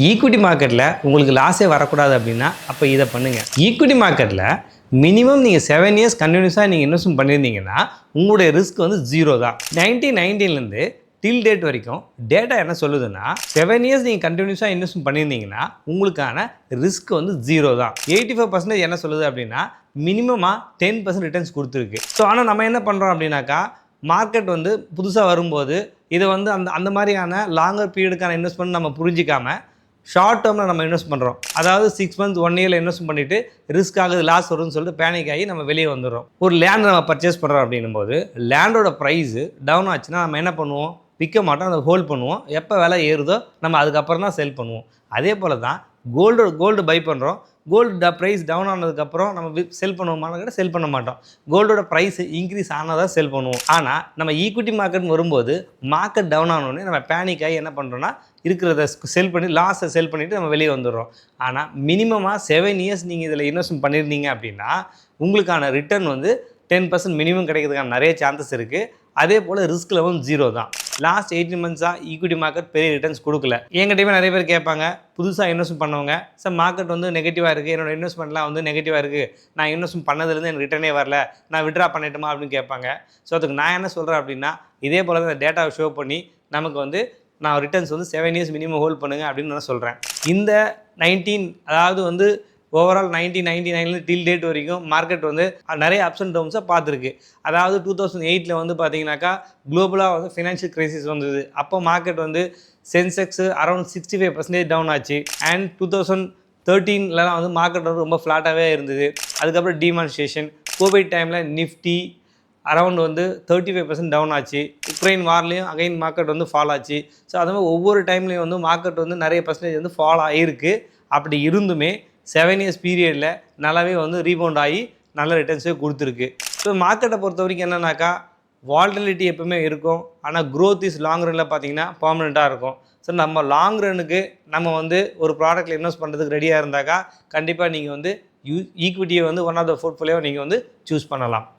Equity மார்க்கெட்டில் உங்களுக்கு லாஸே வரக்கூடாது அப்படின்னா அப்போ இதை பண்ணுங்கள். ஈக்விட்டி மார்க்கெட்டில் மினிமம் நீங்கள் 7 இயர்ஸ் கண்டினியூஸாக நீங்கள் இன்வெஸ்ட்மெண்ட் பண்ணியிருந்தீங்கன்னா உங்களுடைய ரிஸ்க் வந்து 0 தான். 1990லேருந்து டில் டேட் வரைக்கும் டேட்டா என்ன சொல்லுதுன்னா 7 இயர்ஸ் நீங்கள் கண்டினியூஸாக இன்வெஸ்ட்மெண்ட் பண்ணியிருந்தீங்கன்னா உங்களுக்கான ரிஸ்க் வந்து 0 தான். 85% என்ன சொல்லுது அப்படின்னா மினிமமாக 10% ரிட்டர்ன்ஸ் கொடுத்துருக்கு. ஸோ ஆனால் நம்ம என்ன பண்ணுறோம் அப்படின்னாக்கா மார்க்கெட் வந்து புதுசாக வரும்போது இதை வந்து அந்த மாதிரியான லாங்கர் பீரியடுக்கான இன்வெஸ்ட்மெண்ட் நம்ம புரிஞ்சிக்காம ஷார்ட் டேர்மில் நம்ம இன்வெஸ்ட் பண்ணுறோம். அதாவது 6 மந்த்ஸ் 1 இயரில் இன்வெஸ்ட் பண்ணிவிட்டு ரிஸ்க் ஆகுது லாஸ் வரும்னு சொல்லிட்டு பேனிக் ஆகி நம்ம வெளியே வந்துடுறோம். ஒரு லேண்ட் நம்ம பர்ச்சேஸ் பண்ணுறோம் அப்படின்னும் போது லேண்டோட ப்ரைஸு டவுன் ஆச்சுன்னா நம்ம என்ன பண்ணுவோம்? விற்க மாட்டோம், அதை ஹோல்ட் பண்ணுவோம். எப்போ விலை ஏறுதோ நம்ம அதுக்கப்புறம் தான் செல் பண்ணுவோம். அதே போல் தான் கோல்டு பை பண்ணுறோம். கோல்டு ப்ரைஸ் டவுன் ஆனதுக்கப்புறம் நம்ம செல் பண்ணுவோமான்னு செல் பண்ண மாட்டோம். கோல்டோட ப்ரைஸ் இன்க்ரீஸ் ஆனால் தான் செல் பண்ணுவோம். ஆனால் நம்ம ஈக்விட்டி மார்க்கெட் வரும்போது மார்க்கெட் டவுன் ஆனோடனே நம்ம பேனிக் ஆகி என்ன பண்ணுறோன்னா இருக்கிறத செல் பண்ணி லாஸை செல் பண்ணிவிட்டு நம்ம வெளியே வந்துடுறோம். ஆனால் மினிமமாக 7 இயர்ஸ் நீங்கள் இதில் இன்வெஸ்ட்மெண்ட் பண்ணியிருந்தீங்க அப்படின்னா உங்களுக்கான ரிட்டர்ன் வந்து 10% மினிமம் கிடைக்கிறதுக்கான நிறைய சான்சஸ் இருக்குது. அதே போல் ரிஸ்க் லெவல் 0 தான். லாஸ்ட் 18 மந்த்ஸாக ஈக்விட்டி மார்க்கெட் பெரிய ரிட்டர்ன்ஸ் கொடுக்கல. என்கிட்டயுமே நிறைய பேர் கேட்பாங்க, புதுசாக இன்வெஸ்ட் பண்ணவங்க, சார் மார்க்கெட் வந்து நெகட்டிவாக இருக்குது, என்னோடய இன்வெஸ்ட்மெண்ட்லாம் வந்து நெகட்டிவாக இருக்குது, நான் இன்வெஸ்ட்மெண்ட் பண்ணதுலேருந்து எனக்கு ரிட்டர்னே வரல, நான் விட்ரா பண்ணிட்டுமா அப்படின்னு கேட்பாங்க. ஸோ அதுக்கு நான் என்ன சொல்கிறேன் அப்படின்னா இதே போல் தான் டேட்டாவை ஷோ பண்ணி நமக்கு வந்து நான் ரிட்டர்ன்ஸ் வந்து 7 இயர்ஸ் மினிமம் ஹோல்ட் பண்ணுங்க அப்படின்னு நான் சொல்கிறேன். இந்த 19 அதாவது வந்து ஓவரால் 1999 டில் டேட் வரைக்கும் மார்க்கெட் வந்து நிறைய அப்ஸ் அண்ட் டவுன்ஸாக பார்த்துருக்கு. அதாவது 2008 வந்து பார்த்தீங்கன்னாக்கா குளோபலாக வந்து ஃபினான்ஷியல் கிரைசிஸ் வந்தது. அப்போ மார்க்கெட் வந்து சென்செக்ஸு அரௌண்ட் 65% டவுன் ஆச்சு. அண்ட் 2013 வந்து மார்க்கெட் வந்து ரொம்ப ஃப்ளாட்டாகவே இருந்தது. அதுக்கப்புறம் டிமானிஸ்ட்ரேஷன், கோவிட் டைமில் நிஃப்டி அரௌண்ட் வந்து 35% டவுன் ஆச்சு. உக்ரைன் வார்லேயும் அகைன் மார்க்கெட் வந்து ஃபால் ஆச்சு. ஸோ அது மாதிரி ஒவ்வொரு டைம்லேயும் வந்து மார்க்கெட் வந்து நிறைய பர்சன்டேஜ் வந்து ஃபால் ஆகிருக்கு. அப்படி இருந்துமே 7 இயர்ஸ் பீரியடில் நல்லாவே வந்து ரீபவுண்ட் ஆகி நல்ல ரிட்டர்ன்ஸே கொடுத்துருக்கு. ஸோ மார்க்கெட்டை பொறுத்த வரைக்கும் என்னன்னாக்கா வால்டிலிட்டி எப்பவுமே இருக்கும். ஆனால் க்ரோத் இஸ் லாங் ரனில் பார்த்தீங்கன்னா பர்மனெண்ட்டாக இருக்கும். ஸோ நம்ம லாங் ரனுக்கு நம்ம வந்து ஒரு ப்ராடக்ட்டில் இன்வெஸ்ட் பண்ணுறதுக்கு ரெடியாக இருந்தாக்கா கண்டிப்பாக நீங்கள் வந்து ஈக்விட்டியை வந்து ஒன் ஆஃப் த போர்ட்ஃபோலியோவை நீங்கள் வந்து சூஸ் பண்ணலாம்.